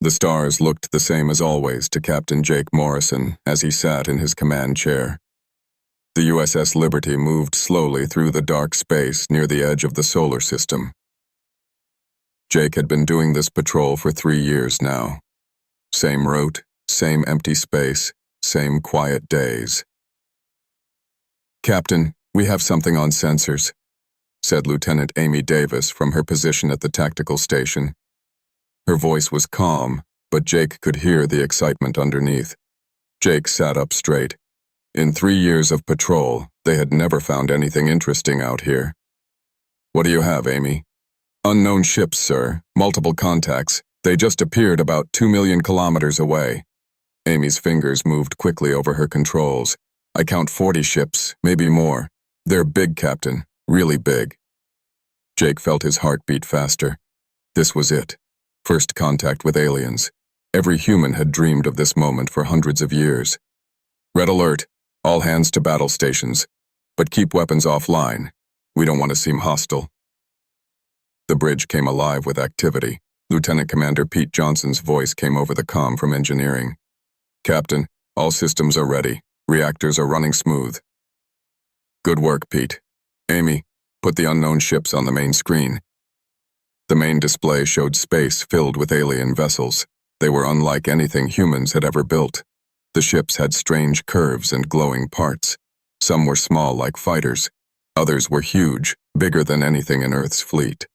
The stars looked the same as always to Captain Jake Morrison as he sat in his command chair. The USS Liberty moved slowly through the dark space near the edge of the solar system. Jake had been doing this patrol for 3 years now. Same route, same empty space, same quiet days. "Captain, we have something on sensors," said Lieutenant Amy Davis from her position at the tactical station. Her voice was calm, but Jake could hear the excitement underneath. Jake sat up straight. In 3 years of patrol, they had never found anything interesting out here. "What do you have, Amy?" "Unknown ships, sir. Multiple contacts. They just appeared about 2 million kilometers away." Amy's fingers moved quickly over her controls. "I count 40 ships, maybe more. They're big, Captain. Really big." Jake felt his heart beat faster. This was it. First contact with aliens. Every human had dreamed of this moment for hundreds of years. "Red alert. All hands to battle stations. But keep weapons offline. We don't want to seem hostile." The bridge came alive with activity. Lieutenant Commander Pete Johnson's voice came over the comm from engineering. "Captain, all systems are ready. Reactors are running smooth." "Good work, Pete. Amy, put the unknown ships on the main screen." The main display showed space filled with alien vessels. They were unlike anything humans had ever built. The ships had strange curves and glowing parts. Some were small like fighters. Others were huge, bigger than anything in Earth's fleet.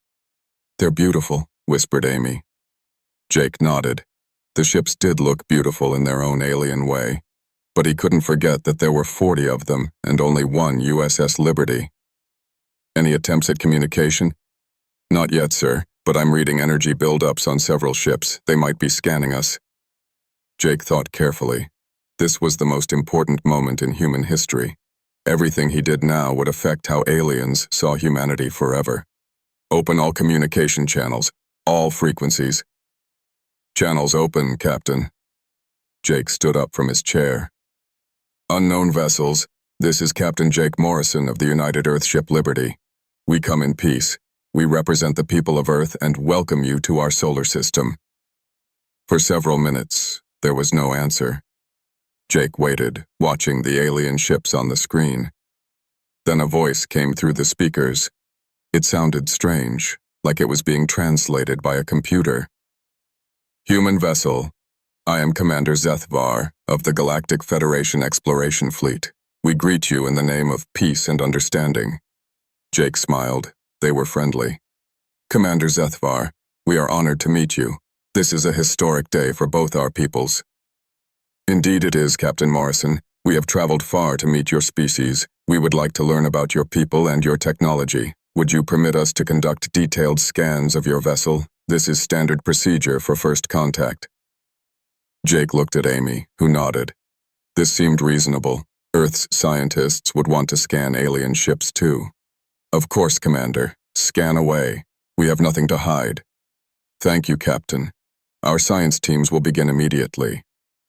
"They're beautiful," whispered Amy. Jake nodded. The ships did look beautiful in their own alien way, but he couldn't forget that there were 40 of them and only one USS Liberty. "Any attempts at communication?" "Not yet, sir, but I'm reading energy buildups on several ships. They might be scanning us." Jake thought carefully. This was the most important moment in human history. Everything he did now would affect how aliens saw humanity forever. "Open all communication channels, all frequencies." "Channels open, Captain." Jake stood up from his chair. "Unknown vessels, this is Captain Jake Morrison of the United Earthship Liberty. We come in peace. We represent the people of Earth and welcome you to our solar system." For several minutes, there was no answer. Jake waited, watching the alien ships on the screen. Then a voice came through the speakers. It sounded strange, like it was being translated by a computer. "Human vessel, I am Commander Zethvar of the Galactic Federation Exploration Fleet. We greet you in the name of peace and understanding." Jake smiled. They were friendly. "Commander Zethvar, we are honored to meet you. This is a historic day for both our peoples." "Indeed it is, Captain Morrison. We have traveled far to meet your species. We would like to learn about your people and your technology. Would you permit us to conduct detailed scans of your vessel? This is standard procedure for first contact." Jake looked at Amy, who nodded. This seemed reasonable. Earth's scientists would want to scan alien ships too. "Of course, Commander. Scan away. We have nothing to hide." "Thank you, Captain. Our science teams will begin immediately.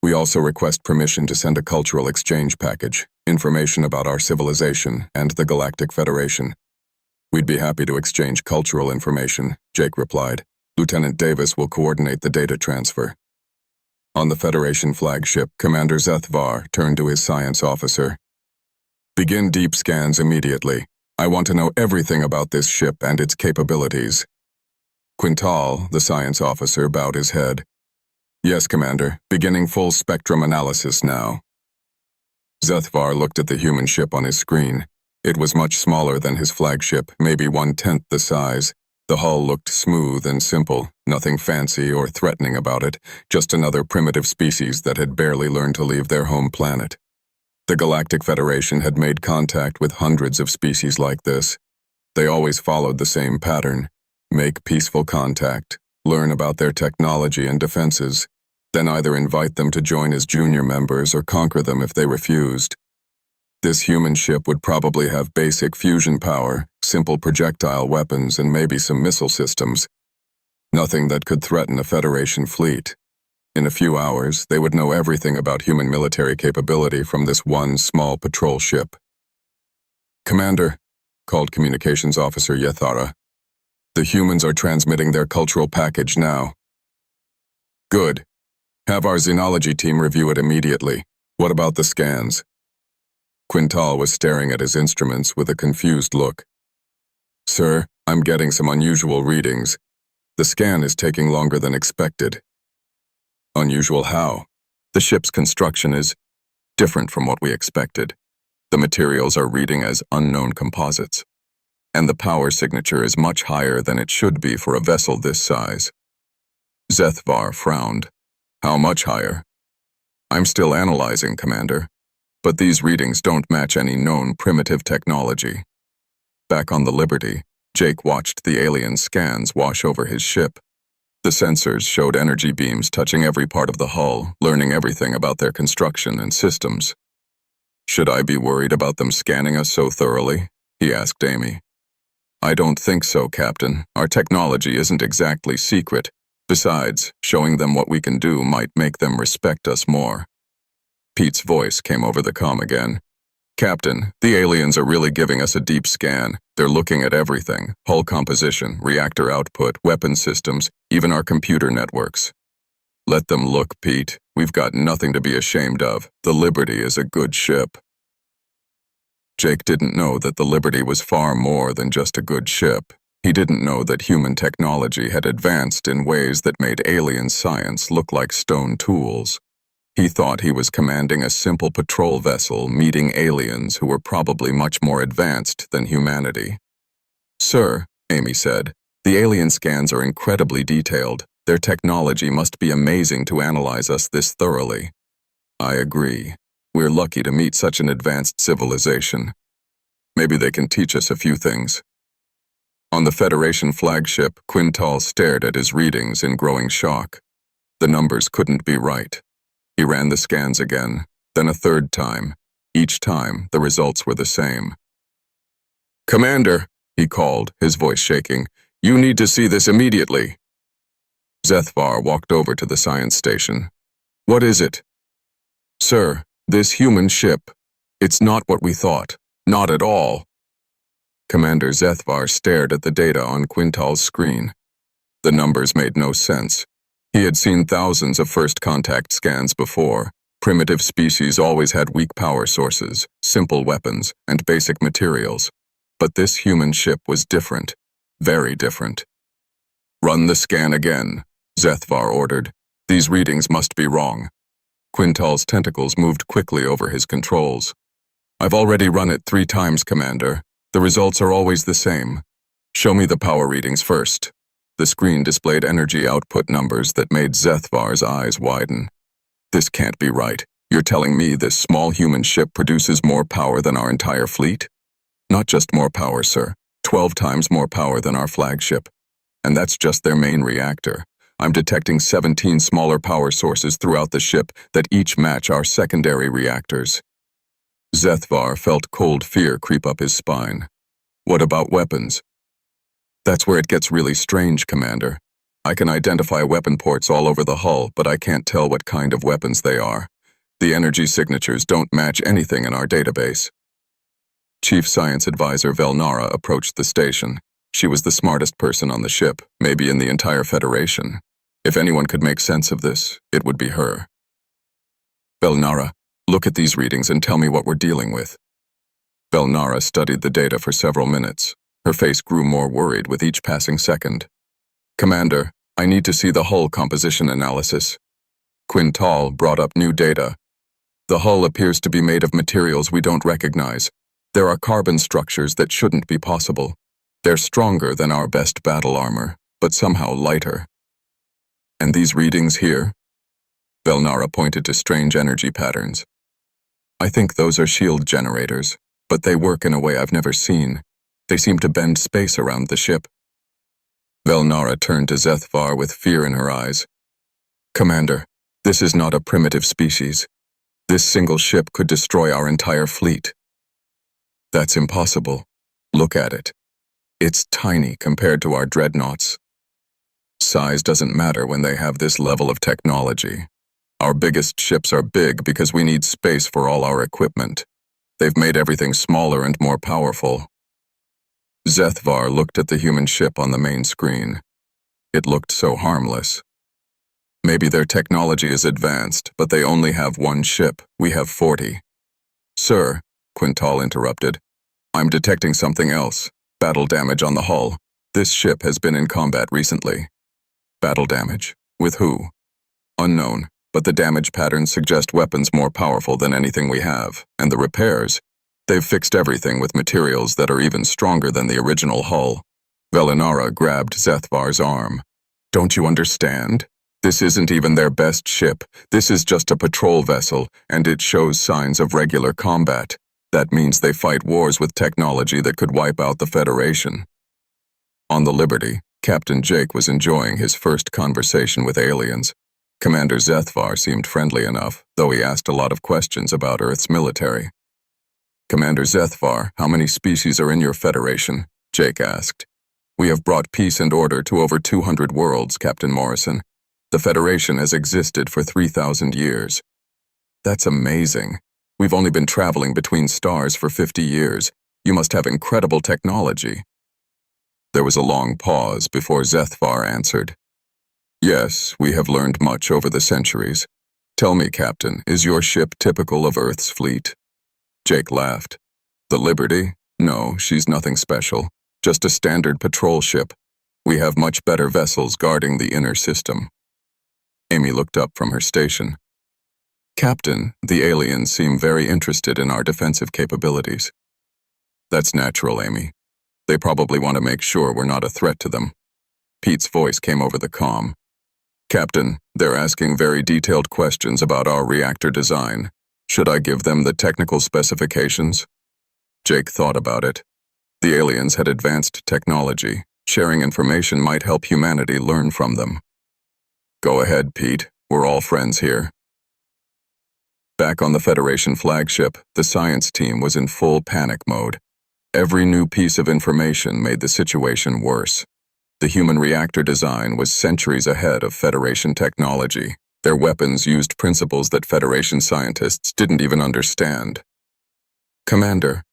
We also request permission to send a cultural exchange package, information about our civilization and the Galactic Federation." "We'd be happy to exchange cultural information," Jake replied. "Lieutenant Davis will coordinate the data transfer." On the Federation flagship, Commander Zethvar turned to his science officer. "Begin deep scans immediately. I want to know everything about this ship and its capabilities." Quintal, the science officer, bowed his head. "Yes, Commander. Beginning full spectrum analysis now." Zethvar looked at the human ship on his screen. It was much smaller than his flagship, maybe 1/10 the size. The hull looked smooth and simple, nothing fancy or threatening about it, just another primitive species that had barely learned to leave their home planet. The Galactic Federation had made contact with hundreds of species like this. They always followed the same pattern: make peaceful contact, learn about their technology and defenses, then either invite them to join as junior members or conquer them if they refused. This human ship would probably have basic fusion power, simple projectile weapons, and maybe some missile systems. Nothing that could threaten a Federation fleet. In a few hours, they would know everything about human military capability from this one small patrol ship. "Commander," called Communications Officer Yethara, "the humans are transmitting their cultural package now." Good. Have our xenology team review it immediately. What about the scans? Quintal was staring at his instruments with a confused look. Sir, I'm getting some unusual readings. The scan is taking longer than expected. Unusual how? The ship's construction is different from what we expected. The materials are reading as unknown composites. And the power signature is much higher than it should be for a vessel this size. Zethvar frowned. How much higher? I'm still analyzing, Commander. But these readings don't match any known primitive technology. Back on the Liberty, Jake watched the alien scans wash over his ship. The sensors showed energy beams touching every part of the hull, learning everything about their construction and systems. Should I be worried about them scanning us so thoroughly? He asked Amy. I don't think so, Captain. Our technology isn't exactly secret. Besides, showing them what we can do might make them respect us more. Pete's voice came over the comm again. Captain, the aliens are really giving us a deep scan. They're looking at everything: hull composition, reactor output, weapon systems, even our computer networks. Let them look, Pete. We've got nothing to be ashamed of. The Liberty is a good ship. Jake didn't know that the Liberty was far more than just a good ship. He didn't know that human technology had advanced in ways that made alien science look like stone tools. He thought he was commanding a simple patrol vessel meeting aliens who were probably much more advanced than humanity. Sir, Amy said, the alien scans are incredibly detailed. Their technology must be amazing to analyze us this thoroughly. I agree. We're lucky to meet such an advanced civilization. Maybe they can teach us a few things. On the Federation flagship, Quintal stared at his readings in growing shock. The numbers couldn't be right. He ran the scans again, then a third time. Each time, the results were the same. Commander, he called, his voice shaking, you need to see this immediately. Zethvar walked over to the science station. What is it? Sir, this human ship. It's not what we thought. Not at all. Commander Zethvar stared at the data on Quintal's screen. The numbers made no sense. He had seen thousands of first contact scans before. Primitive species always had weak power sources, simple weapons, and basic materials. But this human ship was different. Very different. Run the scan again, Zethvar ordered. These readings must be wrong. Quintal's tentacles moved quickly over his controls. I've already run it 3 times, Commander. The results are always the same. Show me the power readings first. The screen displayed energy output numbers that made Zethvar's eyes widen. This can't be right. You're telling me this small human ship produces more power than our entire fleet? Not just more power, sir. 12 times more power than our flagship. And that's just their main reactor. I'm detecting 17 smaller power sources throughout the ship that each match our secondary reactors. Zethvar felt cold fear creep up his spine. What about weapons? That's where it gets really strange, Commander. I can identify weapon ports all over the hull, but I can't tell what kind of weapons they are. The energy signatures don't match anything in our database. Chief Science Advisor Velnara approached the station. She was the smartest person on the ship, maybe in the entire Federation. If anyone could make sense of this, it would be her. Velnara, look at these readings and tell me what we're dealing with. Velnara studied the data for several minutes. Her face grew more worried with each passing second. Commander, I need to see the hull composition analysis. Quintal brought up new data. The hull appears to be made of materials we don't recognize. There are carbon structures that shouldn't be possible. They're stronger than our best battle armor, but somehow lighter. And these readings here? Velnara pointed to strange energy patterns. I think those are shield generators, but they work in a way I've never seen. They seem to bend space around the ship. Velnara turned to Zethvar with fear in her eyes. Commander, this is not a primitive species. This single ship could destroy our entire fleet. That's impossible. Look at it. It's tiny compared to our dreadnoughts. Size doesn't matter when they have this level of technology. Our biggest ships are big because we need space for all our equipment. They've made everything smaller and more powerful. Zethvar looked at the human ship on the main screen. It looked so harmless. Maybe their technology is advanced, but they only have one ship. We have 40. Sir, Quintal interrupted, I'm detecting something else. Battle damage on the hull. This ship has been in combat recently. Battle damage? With who? Unknown, but the damage patterns suggest weapons more powerful than anything we have, and the repairs. They've fixed everything with materials that are even stronger than the original hull. Velinara grabbed Zethvar's arm. Don't you understand? This isn't even their best ship. This is just a patrol vessel, and it shows signs of regular combat. That means they fight wars with technology that could wipe out the Federation. On the Liberty, Captain Jake was enjoying his first conversation with aliens. Commander Zethvar seemed friendly enough, though he asked a lot of questions about Earth's military. Commander Zethvar, how many species are in your Federation? Jake asked. We have brought peace and order to over 200 worlds, Captain Morrison. The Federation has existed for 3,000 years. That's amazing. We've only been traveling between stars for 50 years. You must have incredible technology. There was a long pause before Zethvar answered. Yes, we have learned much over the centuries. Tell me, Captain, is your ship typical of Earth's fleet? Jake laughed. The Liberty? No, she's nothing special. Just a standard patrol ship. We have much better vessels guarding the inner system. Amy looked up from her station. Captain, the aliens seem very interested in our defensive capabilities. That's natural, Amy. They probably want to make sure we're not a threat to them. Pete's voice came over the comm. Captain, they're asking very detailed questions about our reactor design. Should I give them the technical specifications? Jake thought about it. The aliens had advanced technology. Sharing information might help humanity learn from them. Go ahead, Pete. We're all friends here. Back on the Federation flagship, the science team was in full panic mode. Every new piece of information made the situation worse. The human reactor design was centuries ahead of Federation technology. Their weapons used principles that Federation scientists didn't even understand. Commander,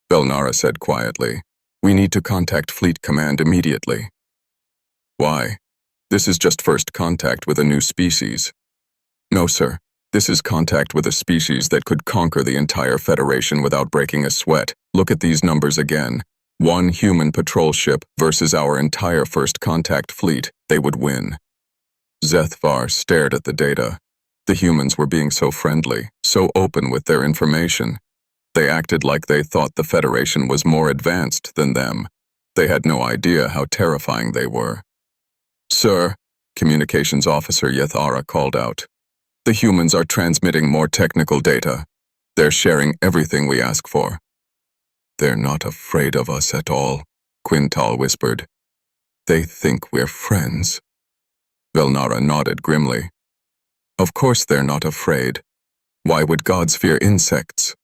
Velinara said quietly, we need to contact Fleet Command immediately. Why? This is just first contact with a new species. No, sir. This is contact with a species that could conquer the entire Federation without breaking a sweat. Look at these numbers again. One human patrol ship versus our entire first contact fleet. They would win. Zethvar stared at the data. The humans were being so friendly, so open with their information. They acted like they thought the Federation was more advanced than them. They had no idea how terrifying they were. Sir, Communications Officer Yethara called out. The humans are transmitting more technical data. They're sharing everything we ask for. They're not afraid of us at all, Quintal whispered. They think we're friends. Velinara nodded grimly. Of course they're not afraid. Why would gods fear insects?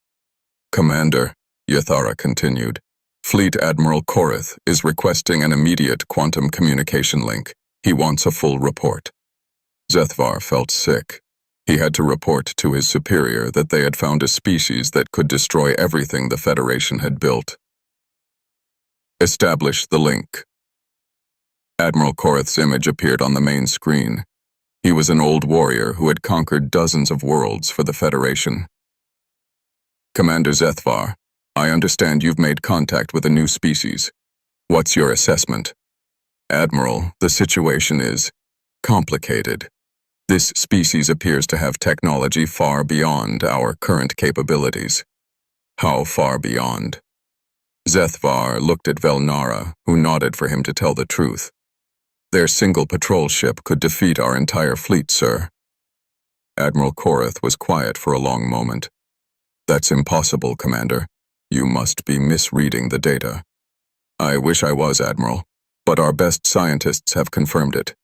Commander, Yethara continued, Fleet Admiral Korith is requesting an immediate quantum communication link. He wants a full report. Zethvar felt sick. He had to report to his superior that they had found a species that could destroy everything the Federation had built. Establish the link. Admiral Korith's image appeared on the main screen. He was an old warrior who had conquered dozens of worlds for the Federation. Commander Zethvar, I understand you've made contact with a new species. What's your assessment? Admiral, the situation is complicated. This species appears to have technology far beyond our current capabilities. How far beyond? Zethvar looked at Velinara, who nodded for him to tell the truth. Their single patrol ship could defeat our entire fleet, sir. Admiral Korith was quiet for a long moment. That's impossible, Commander. You must be misreading the data. I wish I was, Admiral, but our best scientists have confirmed it.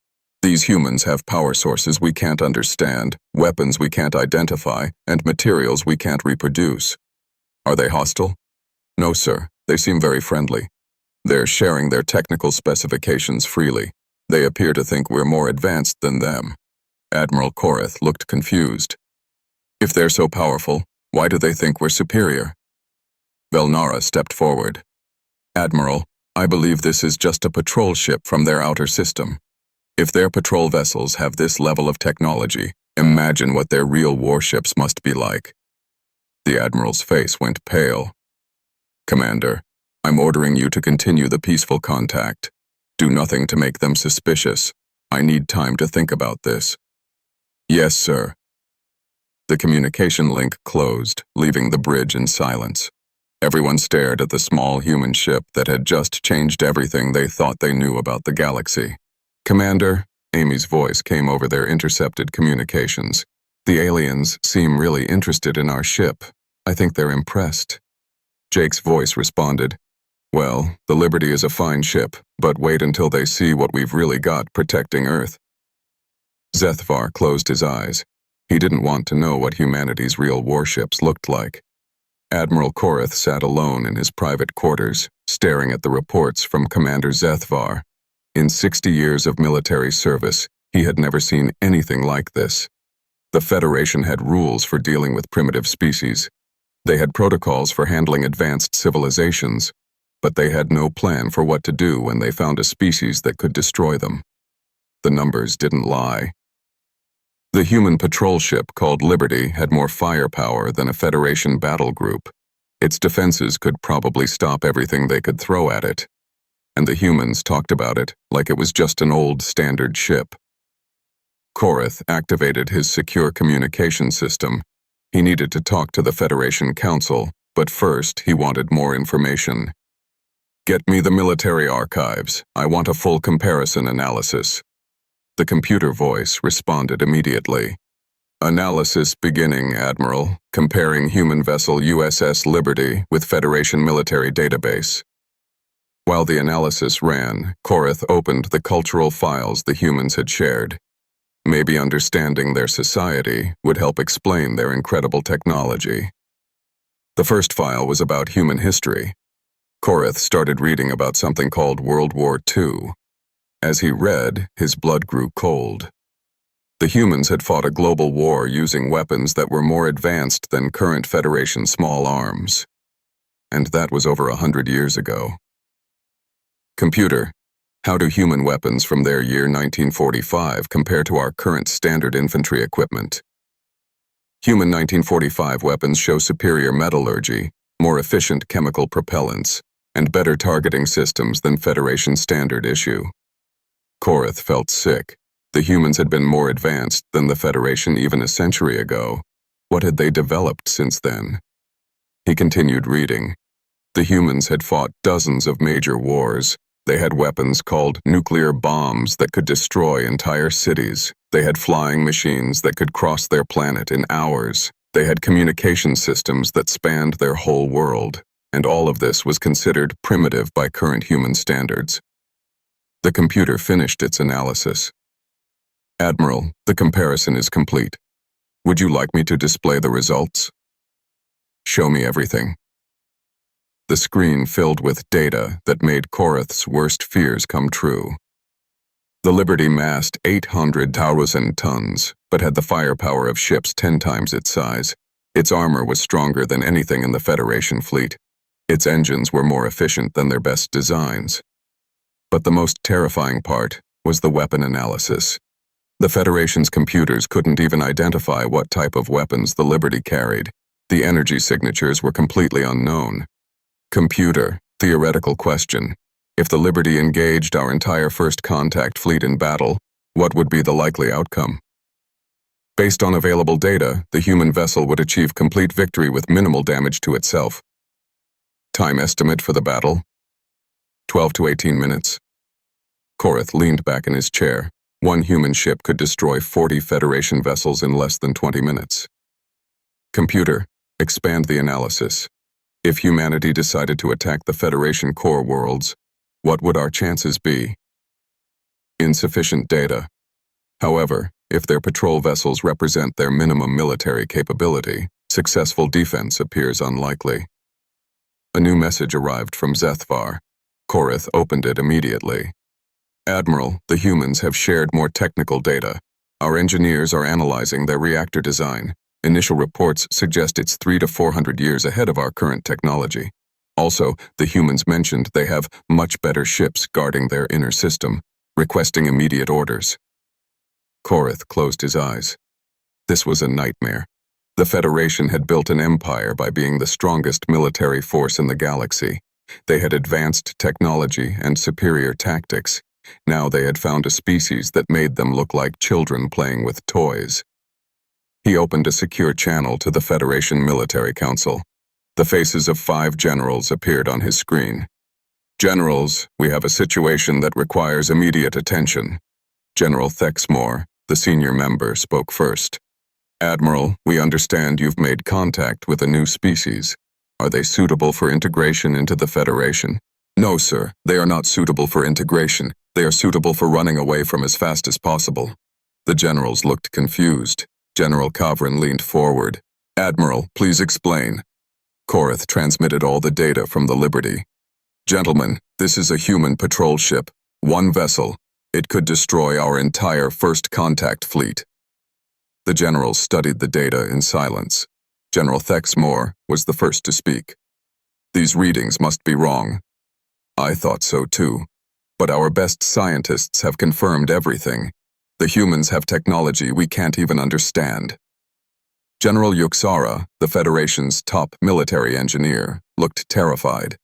These humans have power sources we can't understand, weapons we can't identify, and materials we can't reproduce. Are they hostile? No, sir. They seem very friendly. They're sharing their technical specifications freely. They appear to think we're more advanced than them. Admiral Korith looked confused. If they're so powerful, why do they think we're superior? Velinara stepped forward. Admiral, I believe this is just a patrol ship from their outer system. If their patrol vessels have this level of technology, imagine what their real warships must be like. The Admiral's face went pale. Commander, I'm ordering you to continue the peaceful contact. Do nothing to make them suspicious. I need time to think about this. Yes, sir. The communication link closed, leaving the bridge in silence. Everyone stared at the small human ship that had just changed everything they thought they knew about the galaxy. Commander, Amy's voice came over their intercepted communications. The aliens seem really interested in our ship. I think they're impressed. Jake's voice responded, Well, the Liberty is a fine ship, but wait until they see what we've really got protecting Earth. Zethvar closed his eyes. He didn't want to know what humanity's real warships looked like. Admiral Korath sat alone in his private quarters, staring at the reports from Commander Zethvar. In 60 years of military service, he had never seen anything like this. The Federation had rules for dealing with primitive species. They had protocols for handling advanced civilizations, but they had no plan for what to do when they found a species that could destroy them. The numbers didn't lie. The human patrol ship called Liberty had more firepower than a Federation battle group. Its defenses could probably stop everything they could throw at it. And the humans talked about it like it was just an old standard ship. Korath activated his secure communication system. He needed to talk to the Federation Council, but first he wanted more information. Get me the military archives. I want a full comparison analysis. The computer voice responded immediately. Analysis beginning, Admiral, comparing human vessel USS Liberty with Federation military database. While the analysis ran, Korath opened the cultural files the humans had shared. Maybe understanding their society would help explain their incredible technology. The first file was about human history. Korath started reading about something called World War II. As he read, his blood grew cold. The humans had fought a global war using weapons that were more advanced than current Federation small arms. And that was over 100 years ago. Computer, how do human weapons from their year 1945 compare to our current standard infantry equipment? Human 1945 weapons show superior metallurgy, more efficient chemical propellants, and better targeting systems than Federation standard issue. Korath felt sick. The humans had been more advanced than the Federation even a century ago. What had they developed since then? He continued reading. The humans had fought dozens of major wars. They had weapons called nuclear bombs that could destroy entire cities. They had flying machines that could cross their planet in hours. They had communication systems that spanned their whole world. And all of this was considered primitive by current human standards. The computer finished its analysis. Admiral, the comparison is complete. Would you like me to display the results? Show me everything. The screen filled with data that made Korath's worst fears come true. The Liberty massed 800,000 tons, but had the firepower of ships 10 times its size. Its armor was stronger than anything in the Federation fleet. Its engines were more efficient than their best designs. But the most terrifying part was the weapon analysis. The Federation's computers couldn't even identify what type of weapons the Liberty carried. The energy signatures were completely unknown. Computer, theoretical question. If the Liberty engaged our entire first contact fleet in battle, what would be the likely outcome? Based on available data, the human vessel would achieve complete victory with minimal damage to itself. Time estimate for the battle? 12 to 18 minutes. Korath leaned back in his chair. One human ship could destroy 40 Federation vessels in less than 20 minutes. Computer, expand the analysis. If humanity decided to attack the Federation core worlds, what would our chances be? Insufficient data. However, if their patrol vessels represent their minimum military capability, successful defense appears unlikely. A new message arrived from Zethvar. Korath opened it immediately. Admiral, the humans have shared more technical data. Our engineers are analyzing their reactor design. Initial reports suggest it's 300 to 400 years ahead of our current technology. Also, the humans mentioned they have much better ships guarding their inner system. requesting immediate orders. Korath closed his eyes. This was a nightmare. The Federation had built an empire by being the strongest military force in the galaxy. They had advanced technology and superior tactics. Now they had found a species that made them look like children playing with toys. He opened a secure channel to the Federation Military Council. The faces of 5 generals appeared on his screen. "Generals, we have a situation that requires immediate attention." General Thexmore, the senior member, spoke first. "Admiral, we understand you've made contact with a new species. Are they suitable for integration into the Federation?" "No, sir. They are not suitable for integration. They are suitable for running away from as fast as possible." The generals looked confused. General Kavrin leaned forward. "Admiral, please explain." Korath transmitted all the data from the Liberty. "Gentlemen, this is a human patrol ship. 1 vessel. It could destroy our entire first contact fleet." The generals studied the data in silence. General Thexmore was the first to speak. "These readings must be wrong." "I thought so too. But our best scientists have confirmed everything. The humans have technology we can't even understand." General Yuxara, the Federation's top military engineer, looked terrified.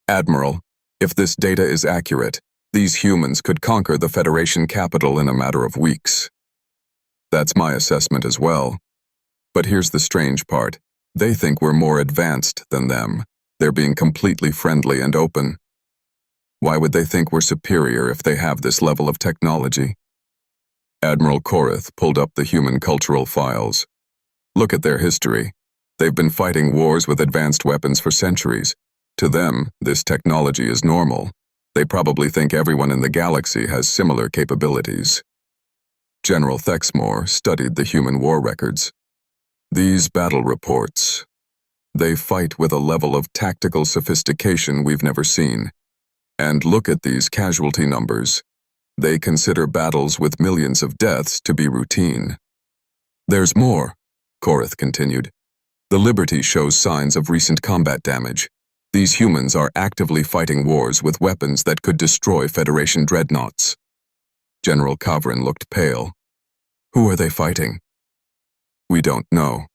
"Admiral, if this data is accurate, these humans could conquer the Federation capital in a matter of weeks." "That's my assessment as well. But here's the strange part. They think we're more advanced than them. They're being completely friendly and open. Why would they think we're superior if they have this level of technology?" Admiral Korath pulled up the human cultural files. "Look at their history. They've been fighting wars with advanced weapons for centuries. To them, this technology is normal. They probably think everyone in the galaxy has similar capabilities." General Thexmore studied the human war records. "These battle reports. They fight with a level of tactical sophistication we've never seen. And look at these casualty numbers. They consider battles with millions of deaths to be routine." "There's more," Korath continued. "The Liberty shows signs of recent combat damage. These humans are actively fighting wars with weapons that could destroy Federation dreadnoughts." General Kavrin looked pale. "Who are they fighting?" "We don't know.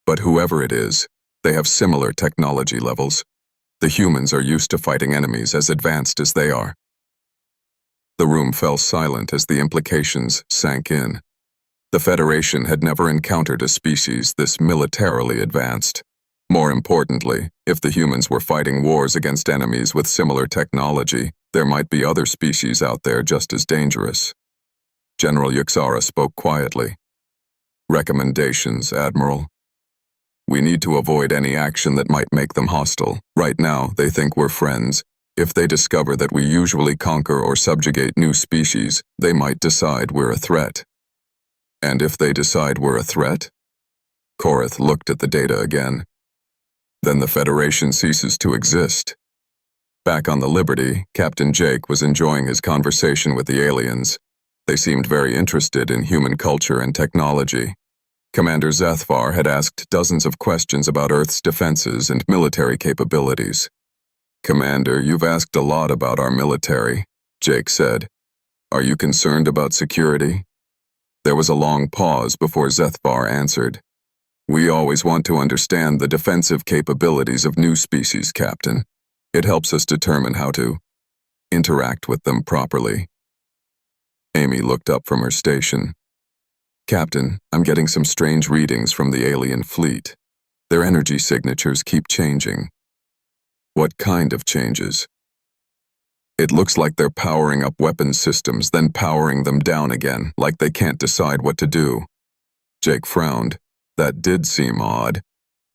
But whoever it is, they have similar technology levels. The humans are used to fighting enemies as advanced as they are." The room fell silent as the implications sank in. The Federation had never encountered a species this militarily advanced. More importantly, if the humans were fighting wars against enemies with similar technology, there might be other species out there just as dangerous. General Yuxara spoke quietly. "Recommendations, Admiral. We need to avoid any action that might make them hostile. Right now, they think we're friends. If they discover that we usually conquer or subjugate new species, they might decide we're a threat." "And if they decide we're a threat?" Korath looked at the data again. "Then the Federation ceases to exist." Back on the Liberty, Captain Jake was enjoying his conversation with the aliens. They seemed very interested in human culture and technology. Commander Zethvar had asked dozens of questions about Earth's defenses and military capabilities. "Commander, you've asked a lot about our military," Jake said. "Are you concerned about security?" There was a long pause before Zethvar answered. "We always want to understand the defensive capabilities of new species, Captain. It helps us determine how to interact with them properly." Amy looked up from her station. "Captain, I'm getting some strange readings from the alien fleet. Their energy signatures keep changing." "What kind of changes?" "It looks like they're powering up weapon systems, then powering them down again, like they can't decide what to do." Jake frowned. That did seem odd.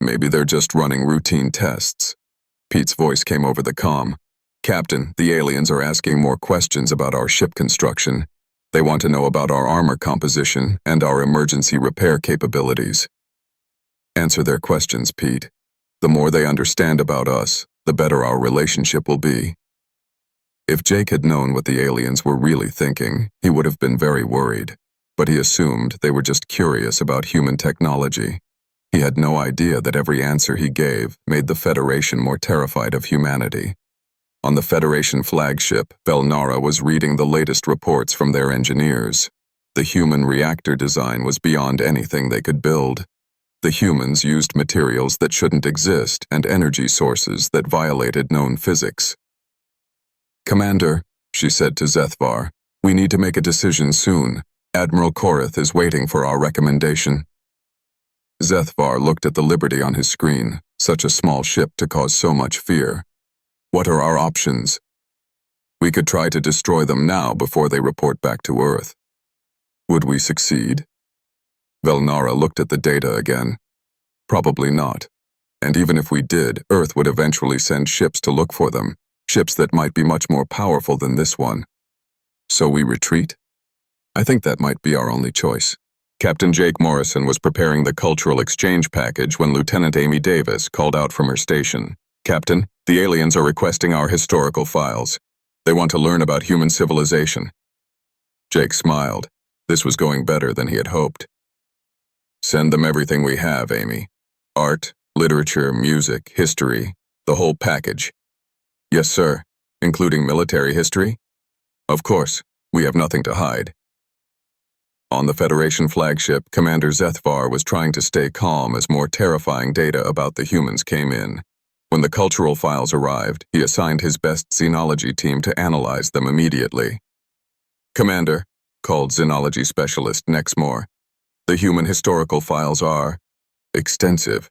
Maybe they're just running routine tests. Pete's voice came over the comm. "Captain, the aliens are asking more questions about our ship construction. They want to know about our armor composition and our emergency repair capabilities." "Answer their questions, Pete. The more they understand about us, the better our relationship will be." If Jake had known what the aliens were really thinking, he would have been very worried, but he assumed they were just curious about human technology. He had no idea that every answer he gave made the Federation more terrified of humanity. On the Federation flagship, Velnara was reading the latest reports from their engineers. The human reactor design was beyond anything they could build. The humans used materials that shouldn't exist and energy sources that violated known physics. "Commander," she said to Zethvar, "we need to make a decision soon. Admiral Korath is waiting for our recommendation." Zethvar looked at the Liberty on his screen, such a small ship to cause so much fear. "What are our options?" "We could try to destroy them now before they report back to Earth." "Would we succeed?" Velnara looked at the data again. "Probably not. And even if we did, Earth would eventually send ships to look for them, ships that might be much more powerful than this one. So we retreat? I think that might be our only choice." Captain Jake Morrison was preparing the cultural exchange package when Lieutenant Amy Davis called out from her station. "Captain, the aliens are requesting our historical files. They want to learn about human civilization." Jake smiled. This was going better than he had hoped. "Send them everything we have, Amy. Art, literature, music, history, the whole package." "Yes, sir. Including military history?" "Of course. We have nothing to hide." On the Federation flagship, Commander Zethvar was trying to stay calm as more terrifying data about the humans came in. When the cultural files arrived, he assigned his best xenology team to analyze them immediately. "Commander," called xenology specialist Nexmore, "the human historical files are extensive."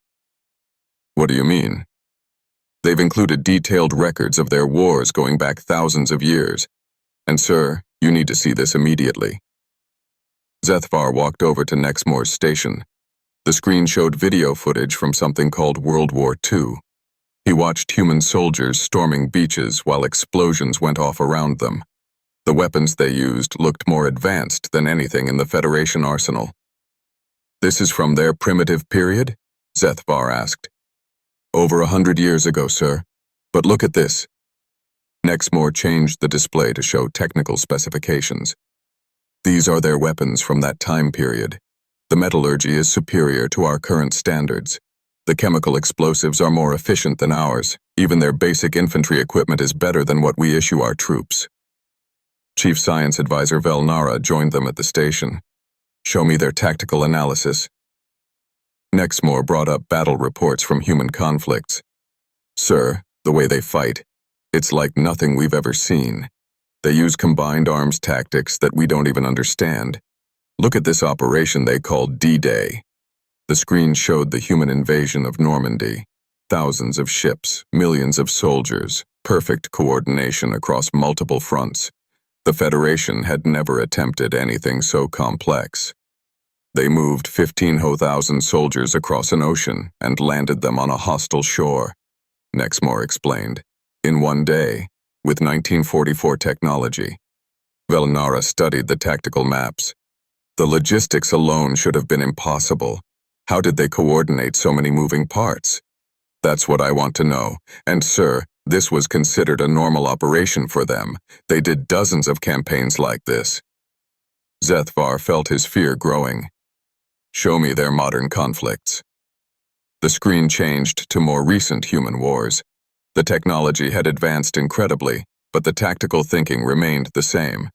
"What do you mean?" "They've included detailed records of their wars going back thousands of years. And sir, you need to see this immediately." Zethvar walked over to Nexmore's station. The screen showed video footage from something called World War II. He watched human soldiers storming beaches while explosions went off around them. The weapons they used looked more advanced than anything in the Federation arsenal. "This is from their primitive period?" Zethvar asked. "Over 100 years ago, sir. But look at this." Nexmore changed the display to show technical specifications. "These are their weapons from that time period. The metallurgy is superior to our current standards. The chemical explosives are more efficient than ours. Even their basic infantry equipment is better than what we issue our troops." Chief Science Advisor Velnara joined them at the station. "Show me their tactical analysis." Nexmore brought up battle reports from human conflicts. "Sir, the way they fight, it's like nothing we've ever seen. They use combined arms tactics that we don't even understand. Look at this operation they called D-Day." The screen showed the human invasion of Normandy. Thousands of ships, millions of soldiers, perfect coordination across multiple fronts. The Federation had never attempted anything so complex. They moved 15,000 soldiers across an ocean and landed them on a hostile shore, Nexmore explained, in one day, with 1944 technology. Velnara studied the tactical maps. The logistics alone should have been impossible. How did they coordinate so many moving parts? That's what I want to know. And sir, this was considered a normal operation for them. They did dozens of campaigns like this. Zethvar felt his fear growing. "Show me their modern conflicts." The screen changed to more recent human wars. The technology had advanced incredibly, but the tactical thinking remained the same.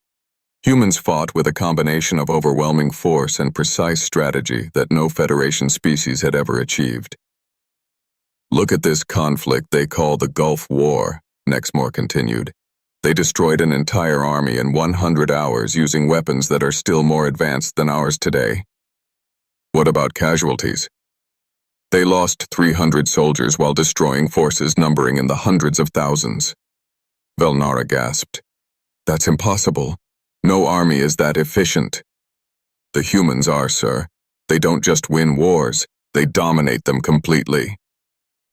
Humans fought with a combination of overwhelming force and precise strategy that no Federation species had ever achieved. "Look at this conflict they call the Gulf War," Nexmore continued. "They destroyed an entire army in 100 hours using weapons that are still more advanced than ours today." "What about casualties?" "They lost 300 soldiers while destroying forces numbering in the hundreds of thousands." Velnara gasped. "That's impossible. No army is that efficient." "The humans are, sir. They don't just win wars, they dominate them completely."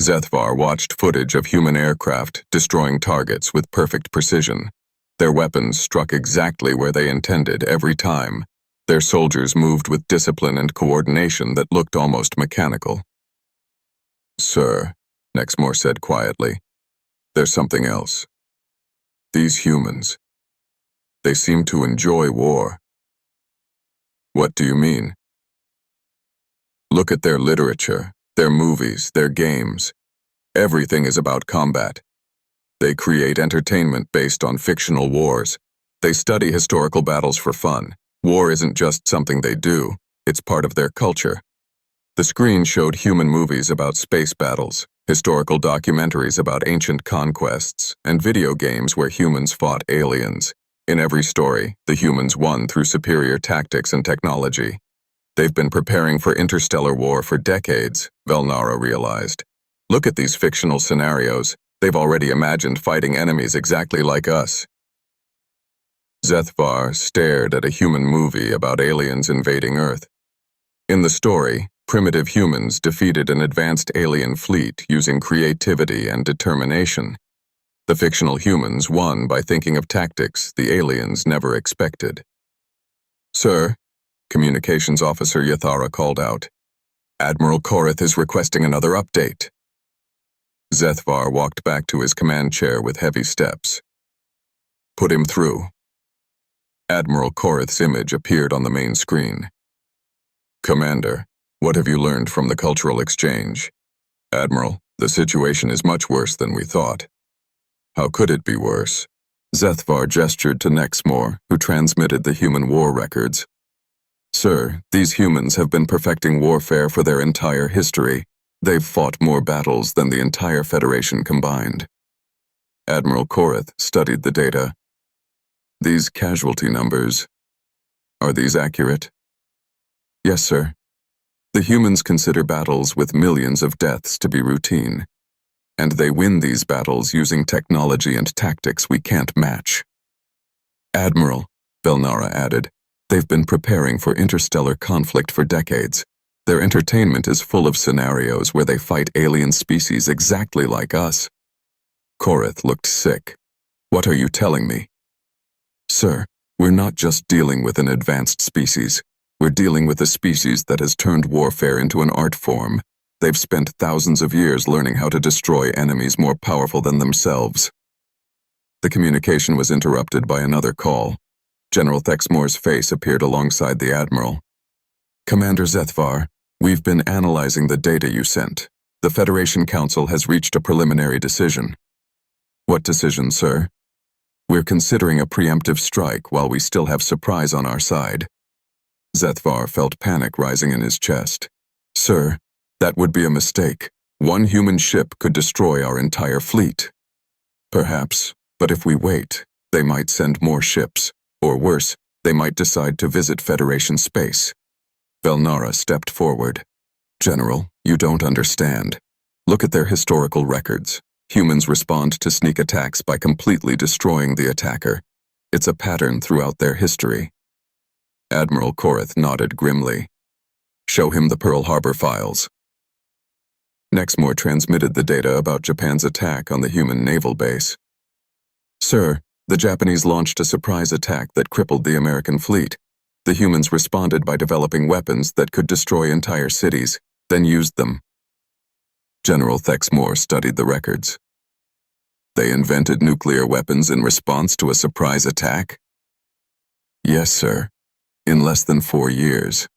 Zethvar watched footage of human aircraft destroying targets with perfect precision. Their weapons struck exactly where they intended every time. Their soldiers moved with discipline and coordination that looked almost mechanical. "Sir," Nexmore said quietly, "there's something else. These humans, they seem to enjoy war." "What do you mean?" "Look at their literature, their movies, their games. Everything is about combat. They create entertainment based on fictional wars. They study historical battles for fun. War isn't just something they do, it's part of their culture. The screen showed human movies about space battles, historical documentaries about ancient conquests, and video games where humans fought aliens. In every story, the humans won through superior tactics and technology. They've been preparing for interstellar war for decades, Velnara realized. Look at these fictional scenarios. They've already imagined fighting enemies exactly like us. Zethvar stared at a human movie about aliens invading Earth. In the story, primitive humans defeated an advanced alien fleet using creativity and determination. The fictional humans won by thinking of tactics the aliens never expected. "Sir," Communications Officer Yathara called out, "Admiral Korith is requesting another update." Zethvar walked back to his command chair with heavy steps. "Put him through." Admiral Korith's image appeared on the main screen. "Commander, what have you learned from the cultural exchange?" "Admiral, the situation is much worse than we thought." "How could it be worse?" Zethvar gestured to Nexmore, who transmitted the human war records. "Sir, these humans have been perfecting warfare for their entire history. They've fought more battles than the entire Federation combined." Admiral Korith studied the data. "These casualty numbers, are these accurate?" "Yes, sir. The humans consider battles with millions of deaths to be routine, and they win these battles using technology and tactics we can't match." "Admiral," Velnara added, "they've been preparing for interstellar conflict for decades. Their entertainment is full of scenarios where they fight alien species exactly like us." Korith looked sick. "What are you telling me?" "Sir, we're not just dealing with an advanced species. We're dealing with a species that has turned warfare into an art form. They've spent thousands of years learning how to destroy enemies more powerful than themselves." The communication was interrupted by another call. General Thexmore's face appeared alongside the Admiral. "Commander Zethvar, we've been analyzing the data you sent. The Federation Council has reached a preliminary decision." "What decision, sir?" "We're considering a preemptive strike while we still have surprise on our side." Zethvar felt panic rising in his chest. "Sir, that would be a mistake. One human ship could destroy our entire fleet." "Perhaps, but if we wait, they might send more ships. Or worse, they might decide to visit Federation space." Velnara stepped forward. "General, you don't understand. Look at their historical records. Humans respond to sneak attacks by completely destroying the attacker. It's a pattern throughout their history." Admiral Korith nodded grimly. "Show him the Pearl Harbor files." Nexmore transmitted the data about Japan's attack on the human naval base. "Sir, the Japanese launched a surprise attack that crippled the American fleet. The humans responded by developing weapons that could destroy entire cities, then used them." General Thexmore studied the records. "They invented nuclear weapons in response to a surprise attack?" "Yes, sir. In less than 4 years.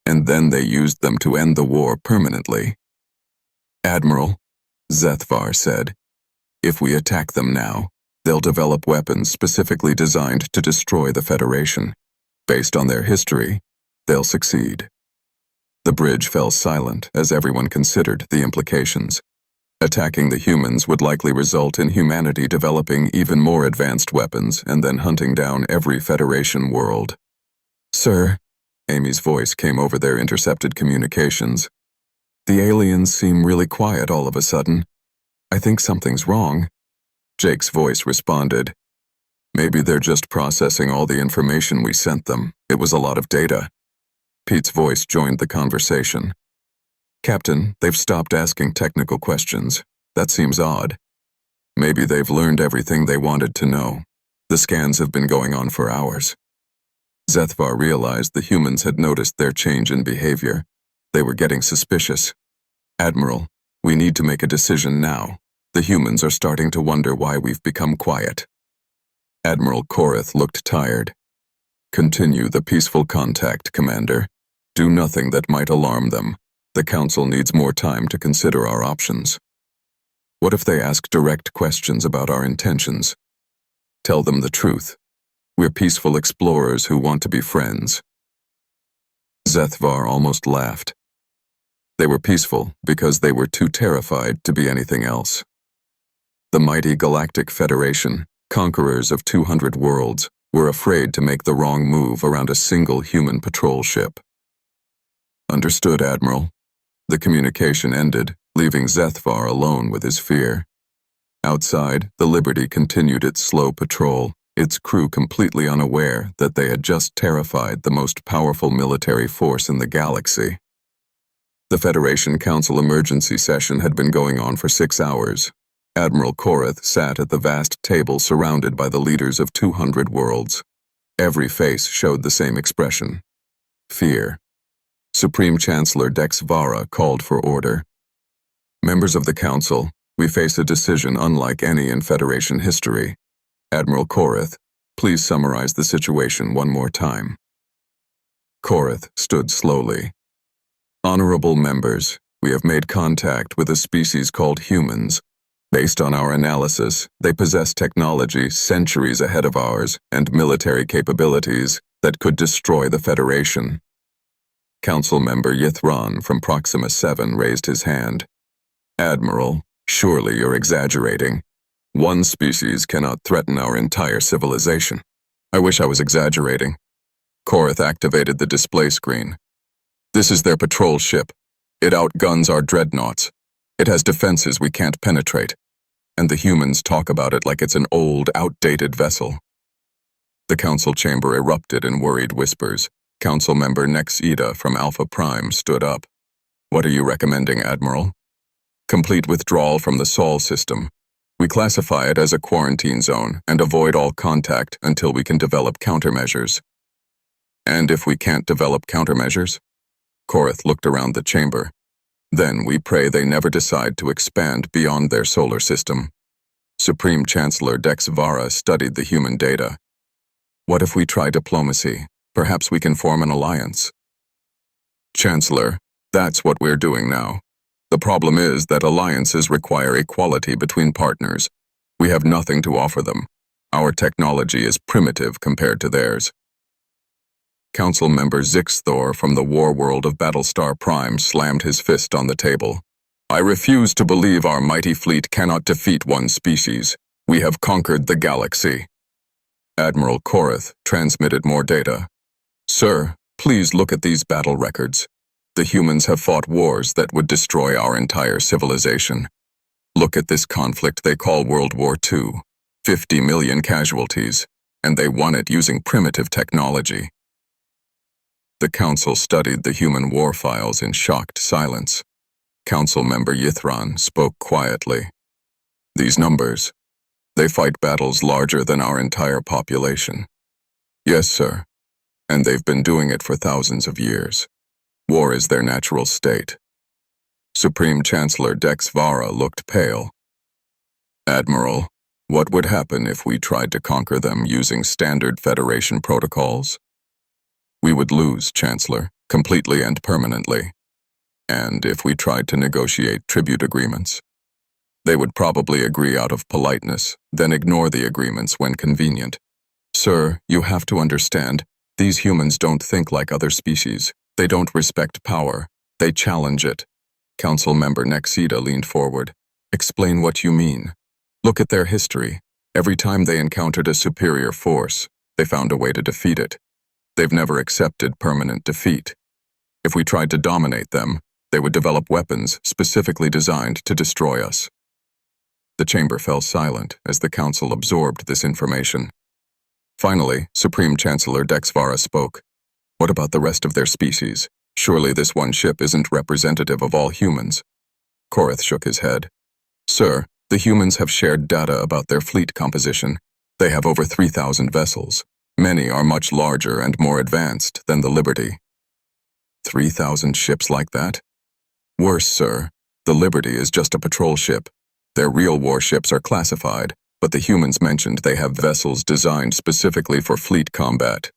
And then they used them to end the war permanently." "Admiral," Zethvar said, "if we attack them now, they'll develop weapons specifically designed to destroy the Federation. Based on their history, they'll succeed." The bridge fell silent as everyone considered the implications. Attacking the humans would likely result in humanity developing even more advanced weapons and then hunting down every Federation world. "Sir," Amy's voice came over their intercepted communications, "the aliens seem really quiet all of a sudden. I think something's wrong." Jake's voice responded, "Maybe they're just processing all the information we sent them. It was a lot of data." Pete's voice joined the conversation. "Captain, they've stopped asking technical questions. That seems odd. Maybe they've learned everything they wanted to know. The scans have been going on for hours." Zethvar realized the humans had noticed their change in behavior. They were getting suspicious. "Admiral, we need to make a decision now. The humans are starting to wonder why we've become quiet." Admiral Korith looked tired. "Continue the peaceful contact, Commander. Do nothing that might alarm them. The Council needs more time to consider our options." What if they ask direct questions about our intentions? Tell them the truth. We're peaceful explorers who want to be friends. Zethvar almost laughed. They were peaceful because they were too terrified to be anything else. The mighty Galactic Federation, conquerors of 200 worlds, were afraid to make the wrong move around a single human patrol ship. Understood, Admiral. The communication ended, leaving Zethvar alone with his fear. Outside, the Liberty continued its slow patrol, its crew completely unaware that they had just terrified the most powerful military force in the galaxy. The Federation Council emergency session had been going on for 6 hours. Admiral Korath sat at the vast table surrounded by the leaders of 200 worlds. Every face showed the same expression: fear. Supreme Chancellor Dex Vara called for order. Members of the Council, we face a decision unlike any in Federation history. Admiral Korath, please summarize the situation one more time. Korath stood slowly. Honorable members, we have made contact with a species called humans. Based on our analysis, they possess technology centuries ahead of ours and military capabilities that could destroy the Federation. Council member Yithran from Proxima 7 raised his hand. Admiral, surely you're exaggerating. One species cannot threaten our entire civilization. I wish I was exaggerating. Korath activated the display screen. This is their patrol ship. It outguns our dreadnoughts. It has defenses we can't penetrate. And the humans talk about it like it's an old, outdated vessel. The council chamber erupted in worried whispers. Council member Nexida from Alpha Prime stood up. What are you recommending, Admiral? Complete withdrawal from the Sol system. We classify it as a quarantine zone and avoid all contact until we can develop countermeasures. And if we can't develop countermeasures? Korath looked around the chamber. Then we pray they never decide to expand beyond their solar system. Supreme Chancellor Dex Vara studied the human data. What if we try diplomacy? Perhaps we can form an alliance. Chancellor, that's what we're doing now. The problem is that alliances require equality between partners. We have nothing to offer them. Our technology is primitive compared to theirs. Council member Zixthor from the war world of Battlestar Prime slammed his fist on the table. I refuse to believe our mighty fleet cannot defeat one species. We have conquered the galaxy. Admiral Korath transmitted more data. Sir, please look at these battle records. The humans have fought wars that would destroy our entire civilization. Look at this conflict they call World War II. 50 million casualties, and they won it using primitive technology. The council studied the human war files in shocked silence. Council member Yithran spoke quietly. These numbers, they fight battles larger than our entire population. Yes, sir, and they've been doing it for thousands of years. War is their natural state. Supreme Chancellor Dex Vara looked pale. Admiral, what would happen if we tried to conquer them using standard Federation protocols? We would lose, Chancellor, completely and permanently. And if we tried to negotiate tribute agreements, they would probably agree out of politeness, then ignore the agreements when convenient. Sir, you have to understand, these humans don't think like other species. They don't respect power. They challenge it. Council member Nexida leaned forward. Explain what you mean. Look at their history. Every time they encountered a superior force, they found a way to defeat it. They've never accepted permanent defeat. If we tried to dominate them, they would develop weapons specifically designed to destroy us. The chamber fell silent as the council absorbed this information. Finally, Supreme Chancellor Dex Vara spoke. What about the rest of their species? Surely this one ship isn't representative of all humans. Korath shook his head. Sir, the humans have shared data about their fleet composition. They have over 3,000 vessels. Many are much larger and more advanced than the Liberty. 3,000 ships like that? Worse, sir. The Liberty is just a patrol ship. Their real warships are classified, but the humans mentioned they have vessels designed specifically for fleet combat.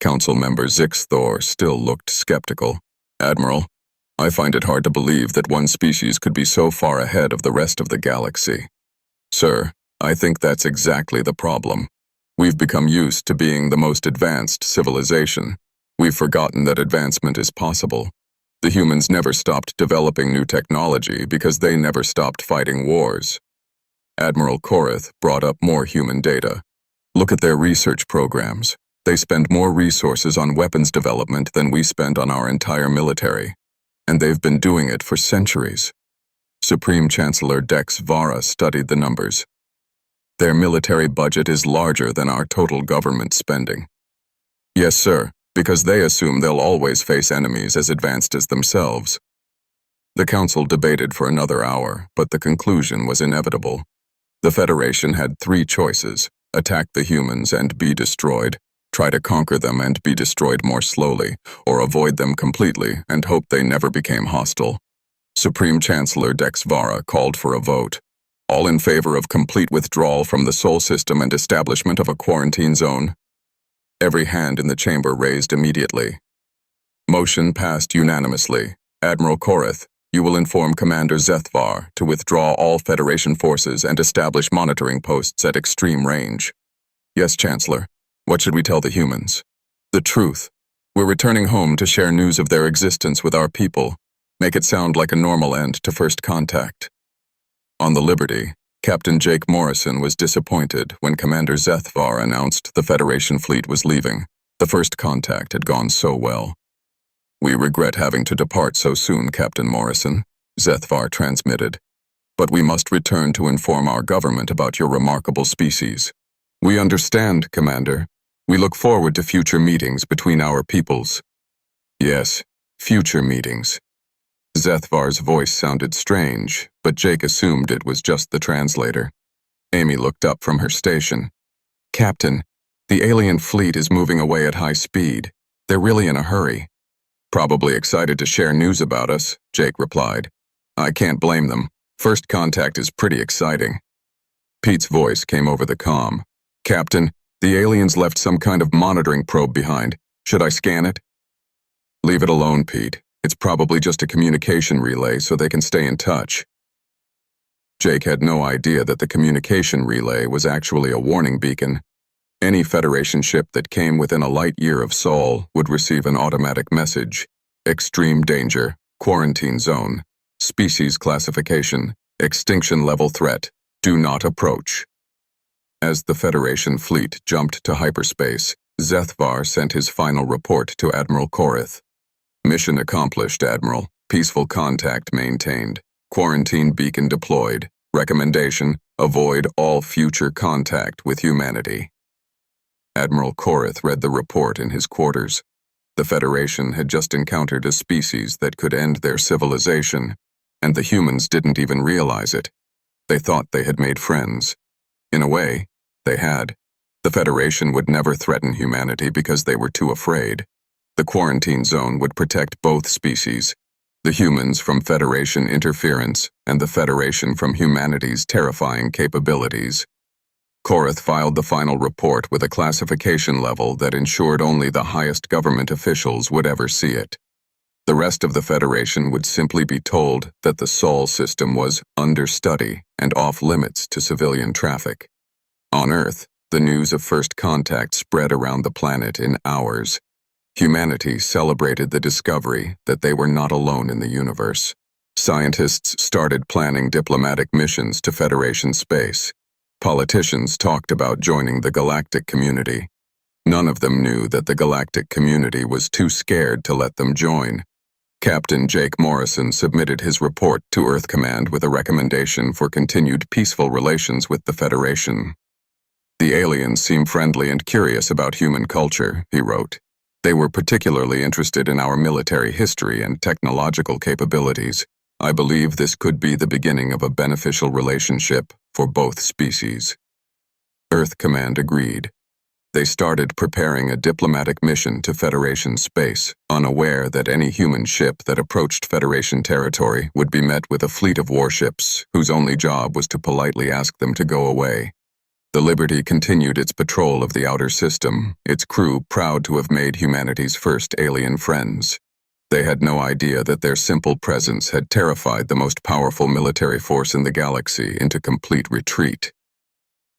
Council member Zixthor still looked skeptical. Admiral, I find it hard to believe that one species could be so far ahead of the rest of the galaxy. Sir, I think that's exactly the problem. We've become used to being the most advanced civilization. We've forgotten that advancement is possible. The humans never stopped developing new technology because they never stopped fighting wars. Admiral Korith brought up more human data. Look at their research programs. They spend more resources on weapons development than we spend on our entire military. And they've been doing it for centuries. Supreme Chancellor Dex Vara studied the numbers. Their military budget is larger than our total government spending. Yes, sir, because they assume they'll always face enemies as advanced as themselves. The council debated for another hour, but the conclusion was inevitable. The Federation had three choices: attack the humans and be destroyed, try to conquer them and be destroyed more slowly, or avoid them completely and hope they never became hostile. Supreme Chancellor Dex Vara called for a vote. All in favor of complete withdrawal from the Sol system and establishment of a quarantine zone? Every hand in the chamber raised immediately. Motion passed unanimously. Admiral Korith, you will inform Commander Zethvar to withdraw all Federation forces and establish monitoring posts at extreme range. Yes, Chancellor. What should we tell the humans? The truth. We're returning home to share news of their existence with our people. Make it sound like a normal end to first contact. On the Liberty, Captain Jake Morrison was disappointed when Commander Zethvar announced the Federation fleet was leaving. The first contact had gone so well. We regret having to depart so soon, Captain Morrison, Zethvar transmitted. But we must return to inform our government about your remarkable species. We understand, Commander. We look forward to future meetings between our peoples. Yes, future meetings. Zethvar's voice sounded strange, but Jake assumed it was just the translator. Amy looked up from her station. Captain, the alien fleet is moving away at high speed. They're really in a hurry. Probably excited to share news about us, Jake replied. I can't blame them. First contact is pretty exciting. Pete's voice came over the comm. Captain, the aliens left some kind of monitoring probe behind. Should I scan it? Leave it alone, Pete. It's probably just a communication relay so they can stay in touch. Jake had no idea that the communication relay was actually a warning beacon. Any Federation ship that came within a light year of Sol would receive an automatic message. Extreme danger, quarantine zone, species classification, extinction level threat, do not approach. As the Federation fleet jumped to hyperspace, Zethvar sent his final report to Admiral Korith. Mission accomplished, Admiral. Peaceful contact maintained. Quarantine beacon deployed. Recommendation: avoid all future contact with humanity. Admiral Korith read the report in his quarters. The Federation had just encountered a species that could end their civilization, and the humans didn't even realize it. They thought they had made friends. In a way, they had. The Federation would never threaten humanity because they were too afraid. The quarantine zone would protect both species, the humans from Federation interference and the Federation from humanity's terrifying capabilities. Korith filed the final report with a classification level that ensured only the highest government officials would ever see it. The rest of the Federation would simply be told that the Sol system was under study and off-limits to civilian traffic. On Earth, the news of first contact spread around the planet in hours. Humanity celebrated the discovery that they were not alone in the universe. Scientists started planning diplomatic missions to Federation space. Politicians talked about joining the galactic community. None of them knew that the galactic community was too scared to let them join. Captain Jake Morrison submitted his report to Earth Command with a recommendation for continued peaceful relations with the Federation. The aliens seem friendly and curious about human culture, he wrote. They were particularly interested in our military history and technological capabilities. I believe this could be the beginning of a beneficial relationship for both species. Earth Command agreed. They started preparing a diplomatic mission to Federation space, unaware that any human ship that approached Federation territory would be met with a fleet of warships whose only job was to politely ask them to go away. The Liberty continued its patrol of the outer system, its crew proud to have made humanity's first alien friends. They had no idea that their simple presence had terrified the most powerful military force in the galaxy into complete retreat.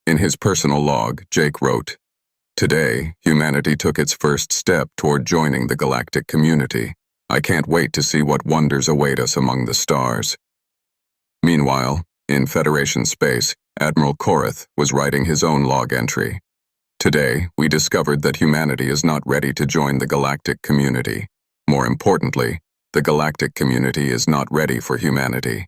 In his personal log, Jake wrote, "Today, humanity took its first step toward joining the galactic community. I can't wait to see what wonders await us among the stars." Meanwhile, in Federation space, Admiral Korath was writing his own log entry. "Today, we discovered that humanity is not ready to join the galactic community. More importantly, the galactic community is not ready for humanity."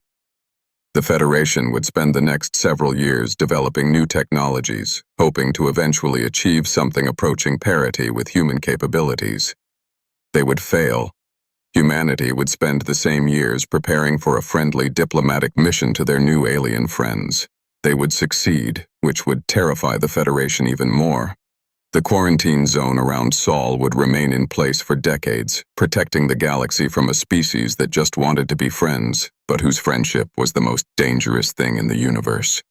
The Federation would spend the next several years developing new technologies, hoping to eventually achieve something approaching parity with human capabilities. They would fail. Humanity would spend the same years preparing for a friendly diplomatic mission to their new alien friends. They would succeed, which would terrify the Federation even more. The quarantine zone around Sol would remain in place for decades, protecting the galaxy from a species that just wanted to be friends, but whose friendship was the most dangerous thing in the universe.